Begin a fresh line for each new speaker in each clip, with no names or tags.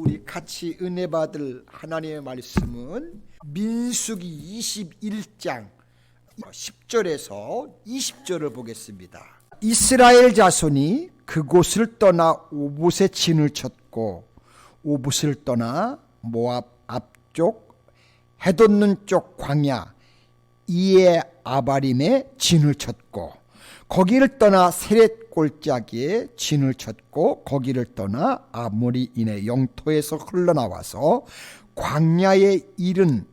우리 같이 은혜 받을 하나님의 말씀은 민수기 21장 10절에서 20절을 보겠습니다. 이스라엘 자손이 그곳을 떠나 오봇에 진을 쳤고 오봇을 떠나 모압 앞쪽 해돋는 쪽 광야 이에 아바림에 진을 쳤고 거기를 떠나 세렛 골짜기에 진을 쳤고 거기를 떠나 아모리인의 영토에서 흘러나와서 광야에 이른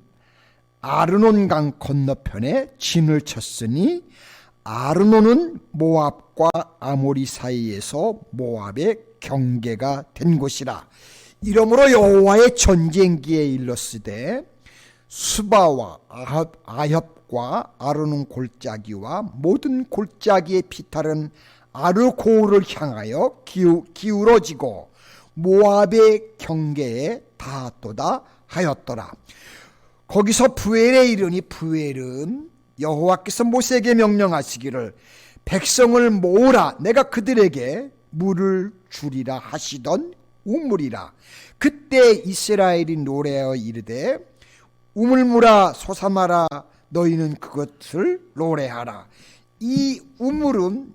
아르논강 건너편에 진을 쳤으니 아르논은 모압과 아모리 사이에서 모압의 경계가 된 곳이라. 이러므로 여호와의 전쟁기에 일렀으되 수바와 아협과 아르논 골짜기와 모든 골짜기의 피탈은 아르고우를 향하여 기울어지고 모압의 경계에 닿았도다 하였더라. 거기서 부엘에 이르니 부엘은 여호와께서 모세에게 명령하시기를 백성을 모으라 내가 그들에게 물을 주리라 하시던 우물이라. 그때 이스라엘이 노래하여 이르되 우물물아 솟아마라 너희는 그것을 노래하라. 이 우물은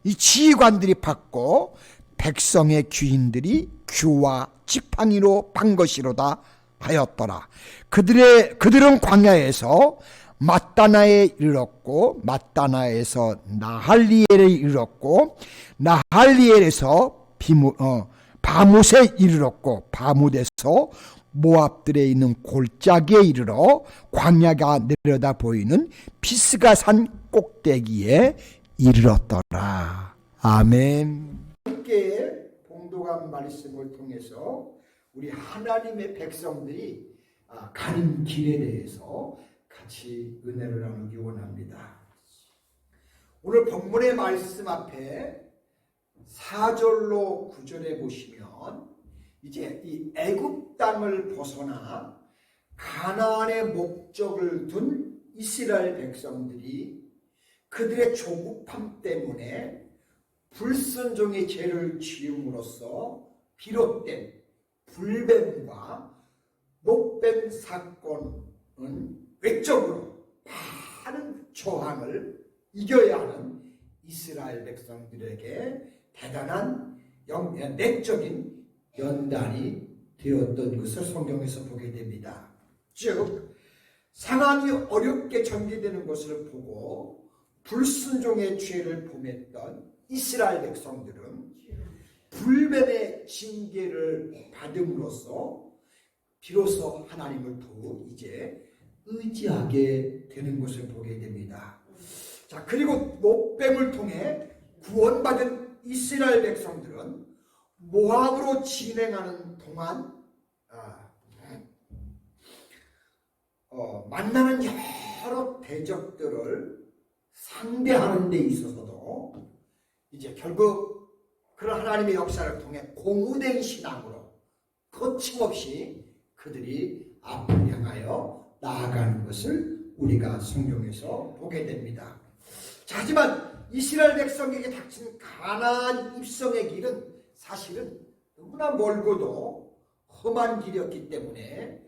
이 지휘관들이 받고 백성의 귀인들이 규와 지팡이로 판 것이로다 하였더라. 그들은 광야에서 맛다나에 이르렀고 맛다나에서 나할리엘에 이르렀고 나할리엘에서 바뭇에 이르렀고 바뭇에서 모압들에 있는 골짜기에 이르러 광야가 내려다 보이는 피스가산 꼭대기에 이르렀더라. 아멘. 함께 봉독한 말씀을 통해서 우리 하나님의 백성들이 가는 길에 대해서 같이 은혜를 나누기 원합니다. 오늘 본문의 말씀 앞에 4절로 9절에 보시면 이제 이 애굽 땅을 벗어나 가나안의 목적을 둔 이스라엘 백성들이 그들의 조급함 때문에 불순종의 죄를 지음으로써 비롯된 불뱀과 목뱀 사건은 외적으로 많은 저항을 이겨야 하는 이스라엘 백성들에게 대단한 내적인 연단이 되었던 것을 성경에서 보게 됩니다. 즉 상황이 어렵게 전개되는 것을 보고 불순종의 죄를 범했던 이스라엘 백성들은 불뱀의 징계를 받음으로써 비로소 하나님을 더욱 이제 의지하게 되는 것을 보게 됩니다. 자, 그리고 목뱀을 통해 구원받은 이스라엘 백성들은 모압으로 진행하는 동안 만나는 여러 대적들을 상대하는 데 있어서도 이제 결국 그런 하나님의 역사를 통해 공후된 신앙으로 거침없이 그들이 앞을 향하여 나아가는 것을 우리가 성경에서 보게 됩니다. 자, 하지만 이스라엘 백성에게 닥친 가나안 입성의 길은 사실은 너무나 멀고도 험한 길이었기 때문에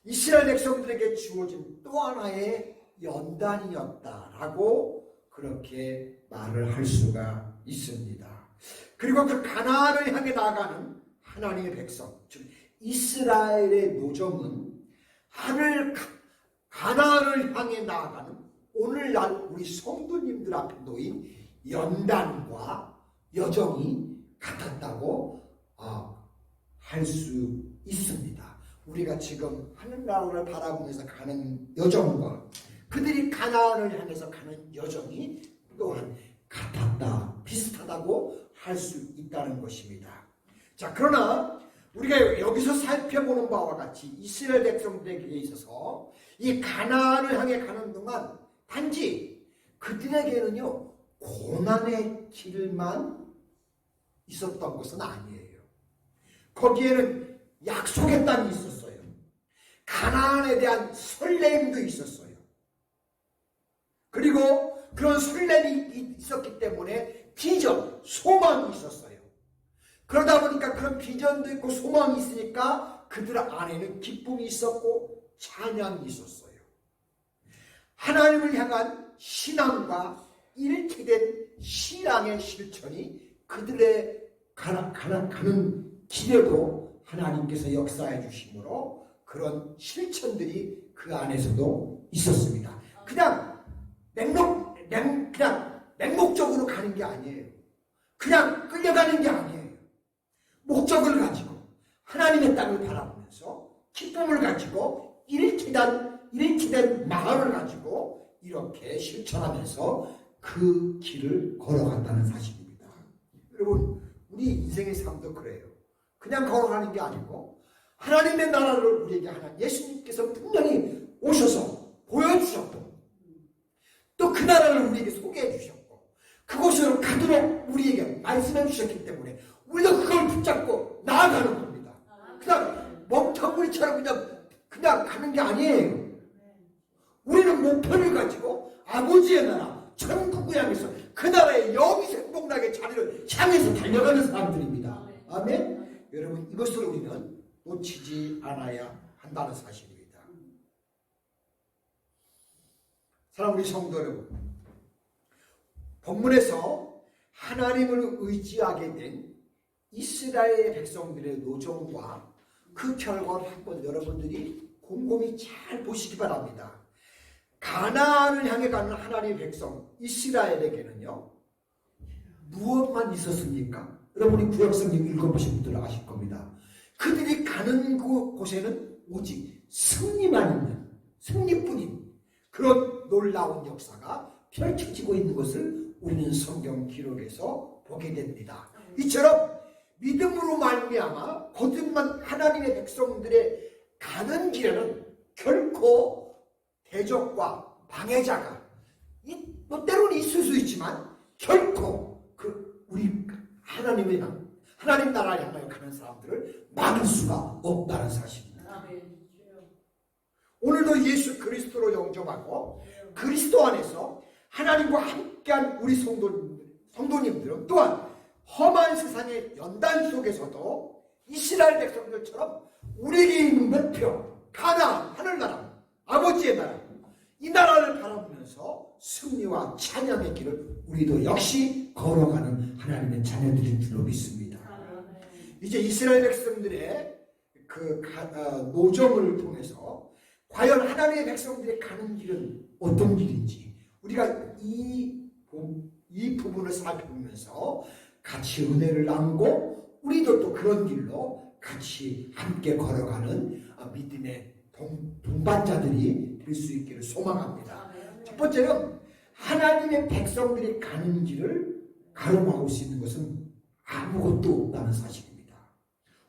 이스라엘 백성들에게 주어진 또 하나의 연단이었다라고 그렇게 말을 할 수가 있습니다. 그리고 그 가나안을 향해 나아가는 하나님의 백성, 즉 이스라엘의 노정은 가나안을 향해 나아가는 오늘날 우리 성도님들 앞에 놓인 연단과 여정이 같았다고 할 수 있습니다. 우리가 지금 하늘나라를 바라보면서 가는 여정과 그들이 가나안을 향해서 가는 여정이 또한 같았다, 비슷하다고 할 수 있다는 것입니다. 자, 그러나 우리가 여기서 살펴보는 바와 같이 이스라엘 백성들에게 있어서 이 가나안을 향해 가는 동안 단지 그들에게는요 고난의 길만 있었던 것은 아니에요. 거기에는 약속의 땅이 있었어요. 가나안에 대한 설렘도 있었어요. 그리고 그런 설렘이 있었기 때문에 비전, 소망이 있었어요. 그러다 보니까 그런 비전도 있고 소망이 있으니까 그들 안에는 기쁨이 있었고 찬양이 있었어요. 하나님을 향한 신앙과 일치된 신앙의 실천이 그들의 가는 길에도 하나님께서 역사해 주심으로 그런 실천들이 그 안에서도 있었습니다. 그냥 맹목적으로 가는 게 아니에요. 그냥 끌려가는 게 아니에요. 목적을 가지고 하나님의 땅을 바라보면서 기쁨을 가지고 일치된 마음을 가지고 이렇게 실천하면서 그 길을 걸어간다는 사실입니다. 여러분, 우리 인생의 삶도 그래요. 그냥 걸어가는 게 아니고 하나님의 나라를 우리에게 예수님께서 분명히 오셔서 보여주셨고 또 그 나라를 우리에게 소개해 주셨고 그곳으로 가도록 우리에게 말씀해 주셨기 때문에 우리도 그걸 붙잡고 나아가는 겁니다. 그냥 멍텅구리처럼 그냥 가는 게 아니에요. 우리는 목표를 가지고 아버지의 나라 천국을 향해서 그 나라의 영이 행복나게 자리를 향해서 달려가는 사람들입니다. 아멘. 여러분, 이것을 우리는 놓치지 않아야 한다는 사실입니다. 사랑하는 우리 성도 여러분, 본문에서 하나님을 의지하게 된 이스라엘 백성들의 노정과 그 결과를 한번 여러분들이 곰곰이 잘 보시기 바랍니다. 가나안을 향해 가는 하나님의 백성 이스라엘에게는요 무엇만 있었습니까? 여러분이 구약성경 읽어보신 분들은 아실 겁니다. 그들이 가는 곳에는 오직 승리만 있는, 승리뿐인 그런 놀라운 역사가 펼쳐지고 있는 것을 우리는 성경 기록에서 보게 됩니다. 이처럼 믿음으로 말미암아 거듭난 하나님의 백성들의 가는 길에는 결코 대적과 방해자가 때로는 있을 수 있지만 결코 우리 하나님 나라에 향하여 가는 사람들을 막을 수가 없다는 사실입니다. 오늘도 예수 그리스도로 영접하고 그리스도 안에서 하나님과 함께한 우리 성도님들은 또한 험한 세상의 연단 속에서도 이스라엘 백성들처럼 우리에게 있는 목표, 가나안, 하늘나라, 아버지의 나라, 이 나라를 바라보면서 승리와 찬양의 길을 우리도 역시 걸어가는 하나님의 자녀들인 줄로 믿습니다. 이제 이스라엘 백성들의 노정을 통해서 과연 하나님의 백성들이 가는 길은 어떤 길인지 우리가 이 부분을 살펴보면서 같이 은혜를 나누고 우리도 또 그런 길로 같이 함께 걸어가는 믿음의 동반자들이 될 수 있기를 소망합니다. 첫 번째는 하나님의 백성들이 가는 길을 가로막을 수 있는 것은 아무것도 없다는 사실입니다.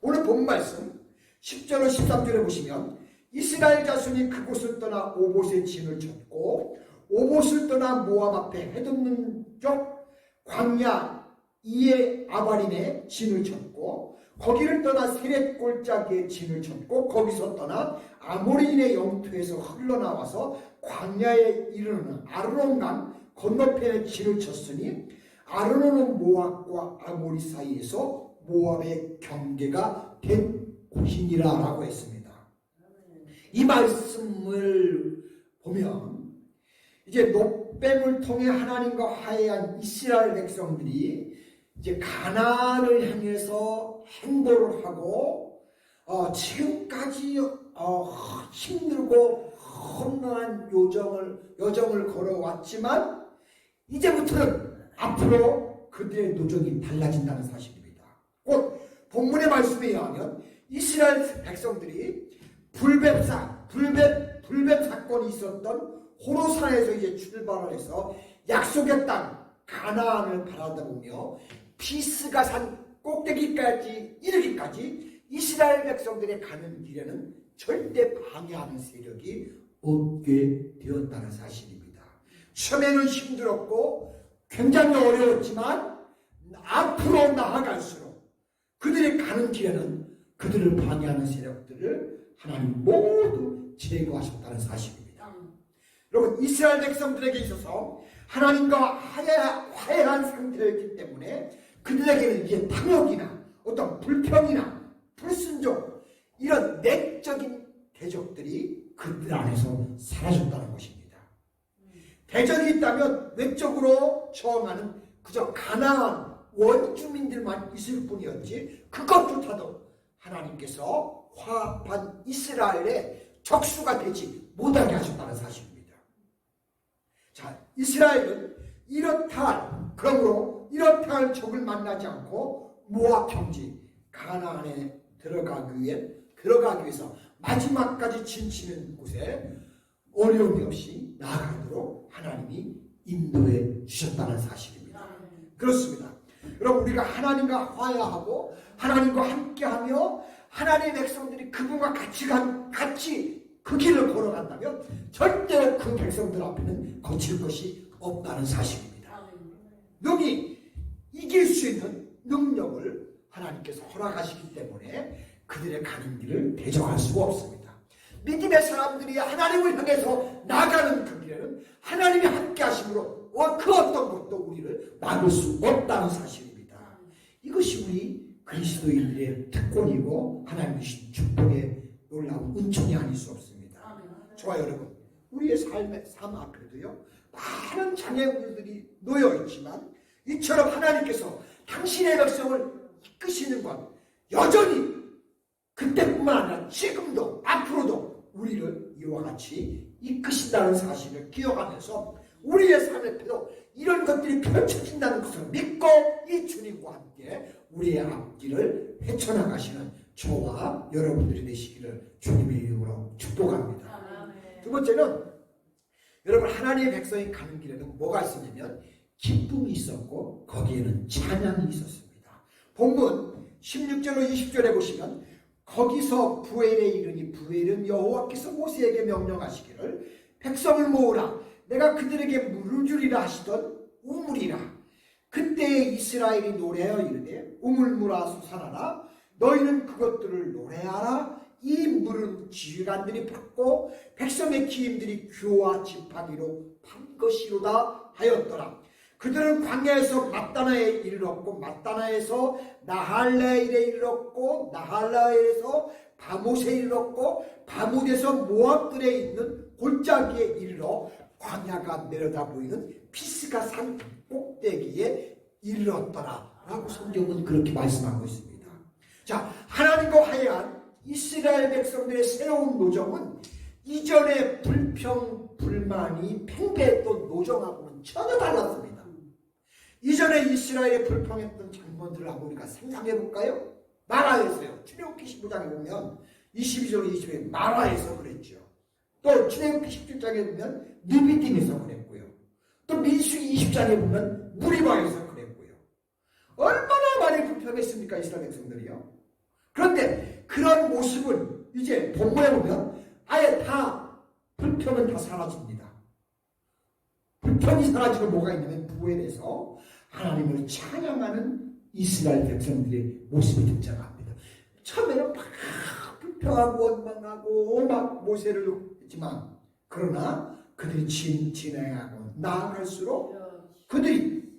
오늘 본 말씀 10절로 13절에 보시면 이스라엘 자손이 그곳을 떠나 오봇의 진을 쳤고 오봇을 떠나 모압 앞에 해돋는 쪽 광야 이에 아바림의 진을 쳤고 거기를 떠나 세렛 골짜기의 진을 쳤고 거기서 떠나 아모리인의 영토에서 흘러나와서 광야에 이르는 아르논강 건너편에 진을 쳤으니 아르논은 모압과 아모리 사이에서 모압의 경계가 된 곳이니라 라고 했습니다. 이 말씀을 보면 이제 녹뱀을 통해 하나님과 화해한 이스라엘 백성들이 이제 가나안을 향해서 행보를 하고 지금까지 힘들고 험난한 여정을 걸어왔지만 이제부터는 앞으로 그들의 노정이 달라진다는 사실입니다. 곧 본문의 말씀에 의하면 이스라엘 백성들이 불뱀 사건이 있었던 호로산에서 이제 출발을 해서 약속의 땅 가나안을 바라보며 비스가 산 꼭대기까지 이르기까지 이스라엘 백성들의 가는 길에는 절대 방해하는 세력이 없게 되었다는 사실입니다. 처음에는 힘들었고 굉장히 어려웠지만 앞으로 나아갈수록 그들이 가는 길에는 그들을 방해하는 세력들을 하나님 모두 제거하셨다는 사실입니다. 여러분, 이스라엘 백성들에게 있어서 하나님과 화해한 상태였기 때문에 그들에게는 이제 탐욕이나 어떤 불평이나 불순종 이런 내적인 대적들이 그들 안에서 사라졌다는 것입니다. 대적이 있다면 외적으로 저항하는 그저 가난한 원주민들만 있을 뿐이었지 그것조차도 하나님께서 화합한 이스라엘의 적수가 되지 못하게 하셨다는 사실입니다. 자, 이스라엘은 그러므로 이렇다 할 적을 만나지 않고 모압 평지 가나안에 들어가기 위해서 마지막까지 진치는 곳에 어려움이 없이 나아가도록 하나님이 인도해 주셨다는 사실입니다. 그렇습니다. 여러분, 우리가 하나님과 화해하고 하나님과 함께하며 하나님의 백성들이 그분과 같이 그 길을 걸어간다면 절대 그 백성들 앞에는 거칠 것이 없다는 사실입니다. 능히 이길 수 있는 능력을 하나님께서 허락하시기 때문에 그들의 가는 길을 대적할 수가 없습니다. 믿음의 사람들이 하나님을 향해서 나가는 그 길에는 하나님이 함께 하심으로 그 어떤 것도 우리를 막을 수 없다는 사실입니다. 이것이 우리 그리스도인들의 특권이고 하나님 주신 축복의 놀라운 은총이 아닐 수 없습니다. 저와 여러분, 우리의 삶 앞에도요 많은 장애물들이 놓여있지만 이처럼 하나님께서 당신의 백성을 이끄시는 것 여전히 그때뿐만 아니라 지금도 앞으로도 우리를 이와 같이 이끄신다는 사실을 기억하면서 우리의 삶에도 이런 것들이 펼쳐진다는 것을 믿고 이 주님과 함께 우리의 앞길을 헤쳐나가시는 저와 여러분들이 되시기를 주님의 이름으로 축복합니다. 두 번째는 여러분, 하나님의 백성이 가는 길에는 뭐가 있었냐면 기쁨이 있었고 거기에는 찬양이 있었습니다. 본문 16절로 20절에 보시면 거기서 부엘에 이르니 부엘은 여호와께서 모세에게 명령하시기를 백성을 모으라 내가 그들에게 물을 주리라 하시던 우물이라. 그때에 이스라엘이 노래하여 이르되 우물물아 솟아나라 너희는 그것들을 노래하라. 이 물은 지휘관들이 받고 백성의 기임들이 규와 지팡이로 판 것이로다 하였더라. 그들은 광야에서 맞다나에 이르렀고 맞다나에서 나할레일에 이르렀고 나할레일에서 바못에 이르렀고 바못에서 모압들에 있는 골짜기에 이르러 광야가 내려다 보이는 피스가 산 꼭대기에 이르렀더라 라고 성경은 그렇게 말씀하고 있습니다. 자, 하나님과 화해한 이스라엘 백성들의 새로운 노정은 이전의 불평 불만이 팽배했던 노정하고는 전혀 달랐습니다. 이전에 이스라엘에 불평했던 장면들을 한번 우리가 상상해 볼까요? 마라에서요. 출애굽기 15장에 보면 22절 20절에 마라에서 그랬죠. 또 출애굽기 17장에 보면 느비딤에서 그랬고요. 또 민수기 20장에 보면 무리바에서 그랬고요. 얼마나 많이 불평했습니까, 이스라엘 백성들이요. 그런데 그런 모습은 이제 본문에 보면 아예 다 불평은 다 사라집니다. 불평이 사라지고 뭐가 있냐면 부엘에서 하나님을 찬양하는 이스라엘 백성들의 모습이 등장합니다. 처음에는 막 불평하고 원망하고 막 모세를 했지만 그러나 그들이 진행하고 나아갈수록 그들이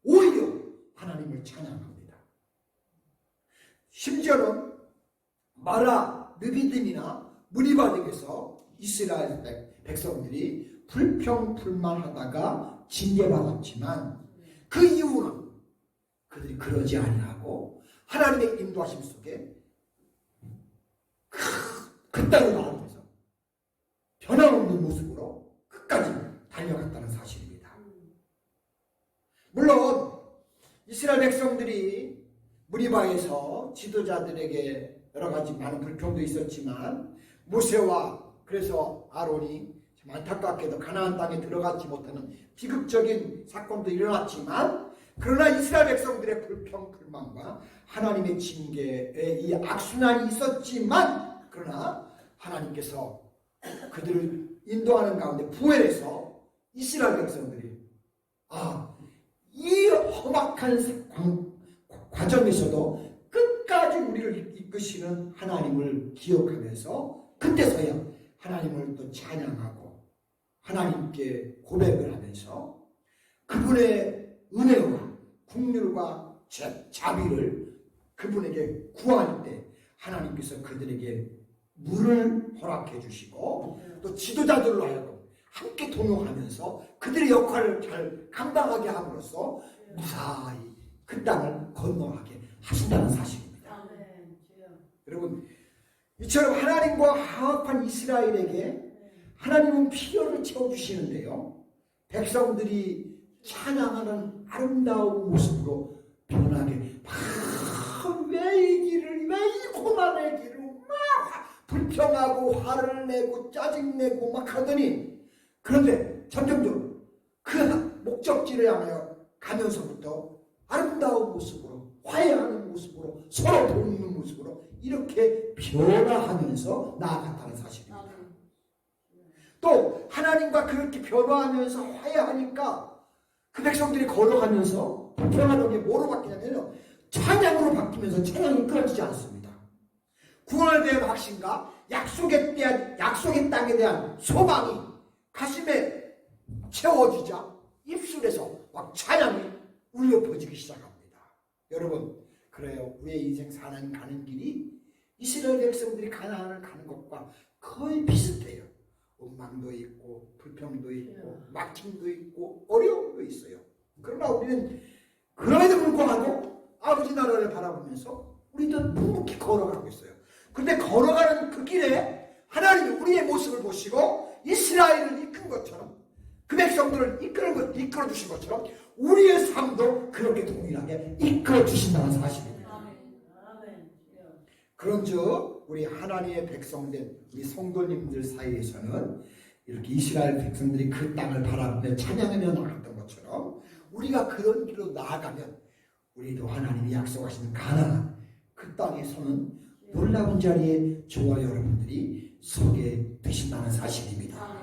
오히려 하나님을 찬양합니다. 심지어는 마라, 느비딤이나 무리바 등에서 이스라엘 백성들이 불평 불만하다가 징계받았지만 그 이유는 그들이 그러지 아니하고 하나님의 인도하심 속에 그따로 나아가서 변함없는 모습으로 끝까지 달려갔다는 사실입니다. 물론 이스라엘 백성들이 무리바에서 지도자들에게 여러 가지 많은 불평도 있었지만 모세와 그래서 아론이 참 안타깝게도 가나안 땅에 들어가지 못하는 비극적인 사건도 일어났지만 그러나 이스라엘 백성들의 불평 불만과 하나님의 징계의 이 악순환이 있었지만 그러나 하나님께서 그들을 인도하는 가운데 부엘에서 이스라엘 백성들이 이 험악한 과정에서도 끝까지 우리를 이끄시는 하나님을 기억하면서 그때서야 하나님을 또 찬양하고 하나님께 고백을 하면서 그분의 은혜와 긍휼과 자비를 그분에게 구할 때 하나님께서 그들에게 물을 허락해 주시고 또 지도자들로 하여금 함께 동역하면서 그들의 역할을 잘 감당하게 함으로써 무사히 그 땅을 건너가게 하신다는 사실입니다. 여러분, 이처럼 하나님과 화합한 이스라엘에게 하나님은 필요를 채워주시는데요, 백성들이 찬양하는 아름다운 모습으로 변하게 왜 이 길을, 왜 이 고난의 길을 막 불평하고 화를 내고 짜증내고 막 하더니, 그런데 점점점 그 목적지를 향하여 가면서부터 아름다운 모습으로, 화해하는 모습으로, 서로 돕는 모습으로 이렇게 변화하면서 나아갔다는 사실입니다. 또 하나님과 그렇게 변화하면서 화해하니까 그 백성들이 걸어가면서 불평하던 게 뭐로 바뀌냐면요, 찬양으로 바뀌면서 찬양이 끊어지지 않습니다. 구원에 대한 확신과 약속에 땅에 대한 소망이 가슴에 채워지자 입술에서 막 찬양이 울려 퍼지기 시작합니다. 여러분, 그래요. 우리의 인생 사는 가는 길이 이스라엘 백성들이 가나안을 가는 것과 거의 비슷해요. 원망도 있고 불평도 있고 막힘도 있고 어려움도 있어요. 그러나 우리는 그럼에도 불구하고 아버지 나라를 바라보면서 우리도 묵묵히 걸어가고 있어요. 그런데 걸어가는 그 길에 하나님이 우리의 모습을 보시고 이스라엘을 이끈 것처럼, 그 백성들을 이끌어 주신 것처럼 우리의 삶도 그렇게 동일하게 이끌어 주신다는 사실입니다. 그런즉 우리 하나님의 백성된 우리 성도님들 사이에서는 이렇게 이스라엘 백성들이 그 땅을 바라보며 찬양하며 나갔던 것처럼 우리가 그런 길로 나아가면 우리도 하나님이 약속하시는 가나안 그 땅에서는 놀라운 자리에 저와 여러분들이 서게 되신다는 사실입니다.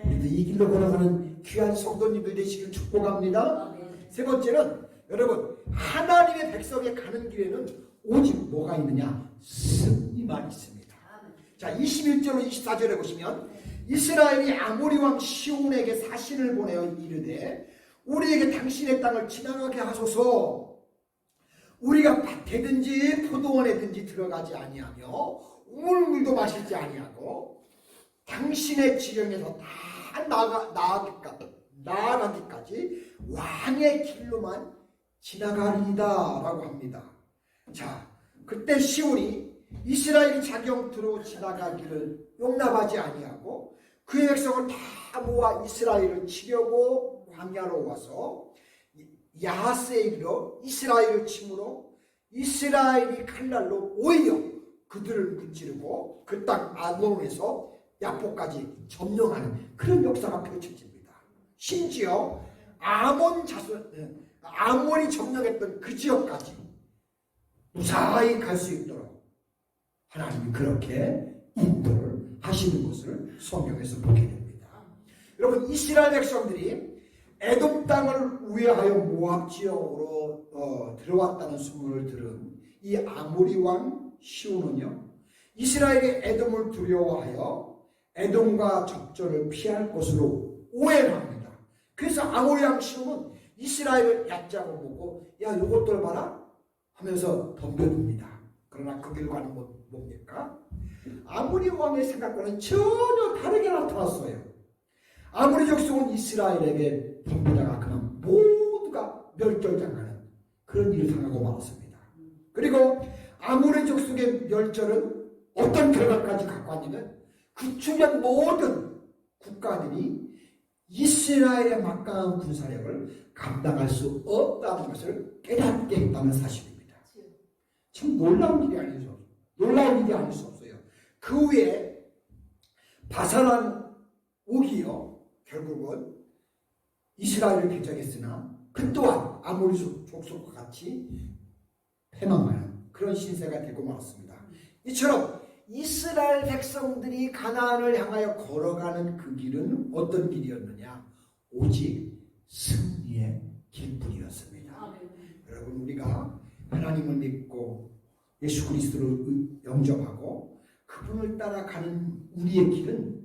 우리도 이 길로 걸어가는 귀한 성도님들 되시길 축복합니다. 세 번째는, 여러분, 하나님의 백성에 가는 길에는 오직 뭐가 있느냐? 승리만 있습니다. 자, 21절로 24절에 보시면 이스라엘이 아모리 왕 시온에게 사신을 보내어 이르되 우리에게 당신의 땅을 지나가게 하소서. 우리가 밭에든지 포도원에든지 들어가지 아니하며 우물물도 마시지 아니하고 당신의 지령에서 다 나아가기까지 왕의 길로만 지나가리이다 라고 합니다. 자, 그때 시온이 이스라엘이 자기 영토로 지나가기를 용납하지 아니하고 그의 백성을 다 모아 이스라엘을 치려고 광야로 와서 야하스에 이르러 이스라엘을 치므로 이스라엘이 칼날로 오히려 그들을 무찌르고 그 땅 아몬에서 야포까지 점령하는 그런 역사가 펼쳐집니다. 심지어 아몬이 점령했던 그 지역까지 무사히 갈 수 있도록 하나님이 그렇게 인도를 하시는 것을 성경에서 보게 됩니다. 여러분, 이스라엘 백성들이 에돔 땅을 우회하여 모압 지역으로 들어왔다는 소문을 들은 이 아모리 왕 시온은요, 이스라엘이 에돔을 두려워하여 에돔과 접전을 피할 것으로 오해를 합니다. 그래서 아모리 왕 시온은 이스라엘을 얕잡아 보고 야, 요것들 봐라 하면서 덤벼듭니다. 그러나 그 결과는 뭡니까? 아모리 왕의 생각과는 전혀 다르게 나타났어요. 아모리 족속은 이스라엘에게 덤비다가 그냥 모두가 멸절당하는 그런 일을 당하고 말았습니다. 그리고 아모리 족속의 멸절은 어떤 결과까지 갖고 왔냐면 그 주변 모든 국가들이 이스라엘의 막강한 군사력을 감당할 수 없다는 것을 깨닫게 했다는 사실입니다. 참 놀라운 일이 아닐 수 없어요. 그 후에 바사란 옥이요, 결국은 이스라엘을 개척했으나 그 또한 아모리 족속과 같이 패망하는 그런 신세가 되고 말았습니다. 이처럼 이스라엘 백성들이 가나안을 향하여 걸어가는 그 길은 어떤 길이었느냐? 오직 승리의 길뿐이었습니다. 여러분, 우리가 하나님을 믿고 예수 그리스도를 영접하고 그분을 따라가는 우리의 길은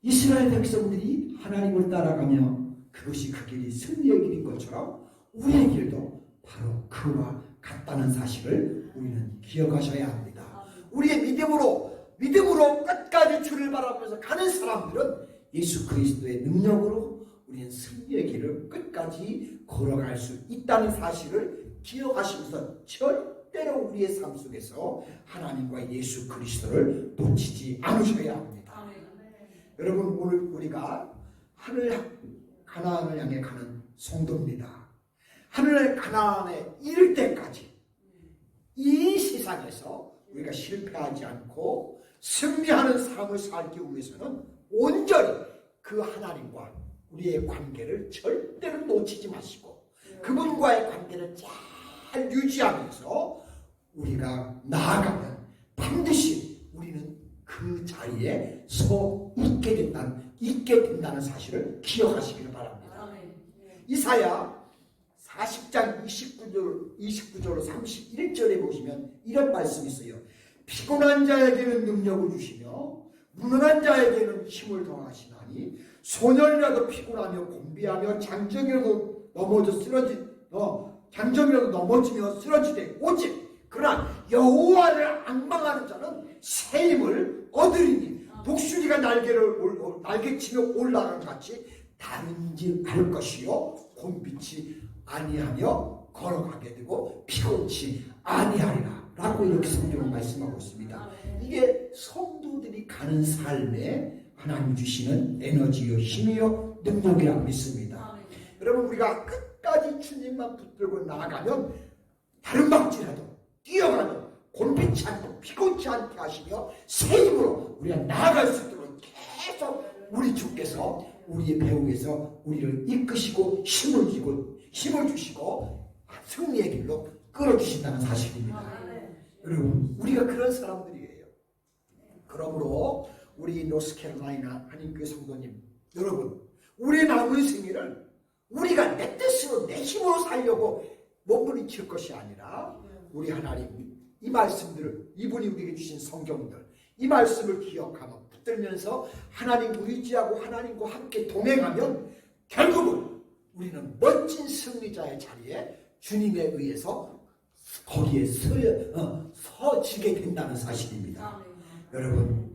이스라엘 백성들이 하나님을 따라가며 그것이 그 길이 승리의 길인 것처럼 우리의 길도 바로 그와 같은 갔다는 사실을 우리는 기억하셔야 합니다. 우리의 믿음으로 끝까지 주를 바라보면서 가는 사람들은 예수 그리스도의 능력으로 우리는 승리의 길을 끝까지 걸어갈 수 있다는 사실을 기억하시면서 절대로 우리의 삶 속에서 하나님과 예수 그리스도를 놓치지 않으셔야 합니다. 여러분, 오늘 우리가 하늘 가나안을 향해 가는 성도입니다. 하늘 가나안에 이를 때까지 이 세상에서 우리가 실패하지 않고 승리하는 삶을 살기 위해서는 온전히 그 하나님과 우리의 관계를 절대로 놓치지 마시고 그분과의 관계를 잘 유지하면서 우리가 나아가면 반드시 우리는 그 자리에 서 있게 된다는 사실을 기억하시기를 바랍니다. 이사야 40장 29절 31절에 보시면 이런 말씀이 있어요. 피곤한 자에게는 능력을 주시며 무능한 자에게는 힘을 더하시나니 소년이라도 피곤하며 곤비하며 장정이라도 넘어지며 쓰러지되 오직 그러나 여호와를 앙망하는 자는 새 힘을 얻으리니 독수리가 날개치며 올라가는 것 같이 다른지 알 것이요 곤비치 아니하며 걸어가게 되고 피곤치 아니하리라 라고 이렇게 성경은 말씀하고 있습니다. 이게 성도들이 가는 삶에 하나님 주시는 에너지요 힘이요 능력이라고 믿습니다. 여러분, 우리가 끝까지 주님만 붙들고 나아가면 다른 박지라도 뛰어가는 곤비치 않고 피곤치 않게 하시며 새 힘으로 우리가 나아갈 수 있도록 계속 우리 주께서 우리의 배후에서 우리를 이끄시고 힘을 주시고 승리의 길로 끌어주신다는 사실입니다. 여러분, 우리가 그런 사람들이에요. 그러므로 우리 노스캐롤라이나 한인교회 성도님 여러분, 우리의 남은 생일을 우리가 내 뜻으로 내 힘으로 살려고 몸부림칠 것이 아니라 우리 하나님 이 말씀들을 이분이 우리에게 주신 성경들 이 말씀을 기억하며 붙들면서 하나님 의지하고 하나님과 함께 동행하면 결국은 우리는 멋진 승리자의 자리에 주님에 의해서 거기에 서지게 된다는 사실입니다. 여러분,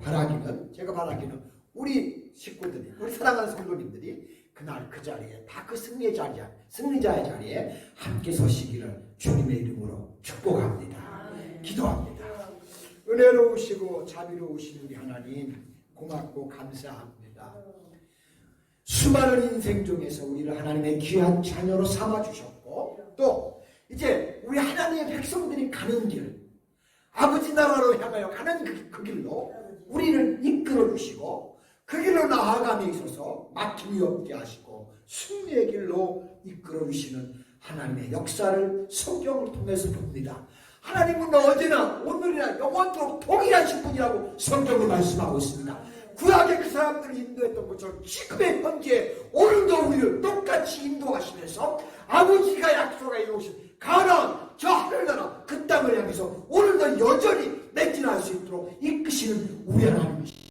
제가 바라기는 우리 식구들이, 우리 사랑하는 성도님들이 그날 그 자리에 다 그 승리자의 자리에 함께 서시기를 주님의 이름으로 축복합니다. 기도합니다. 은혜로우시고 자비로우신 우리 하나님 고맙고 감사합니다. 수많은 인생 중에서 우리를 하나님의 귀한 자녀로 삼아주셨고 또 이제 우리 하나님의 백성들이 가는 길 아버지 나라로 향하여 가는 그 길로 우리를 이끌어 주시고 그 길로 나아감에 있어서 막힘이 없게 하시고 승리의 길로 이끌어 주시는 하나님의 역사를 성경을 통해서 봅니다. 하나님은 어제나 오늘이나 영원토록 동일하신 분이라고 성경을 말씀하고 있습니다. 구약의 그 사람들을 인도했던 것처럼 지금의 현재 오늘도 우리를 똑같이 인도하시면서 아버지가 약속해 놓으신 가나안 저 하늘나라 그 땅을 향해서 오늘도 여전히 매진할 수 있도록 이끄시는 우리 하나님이십니다.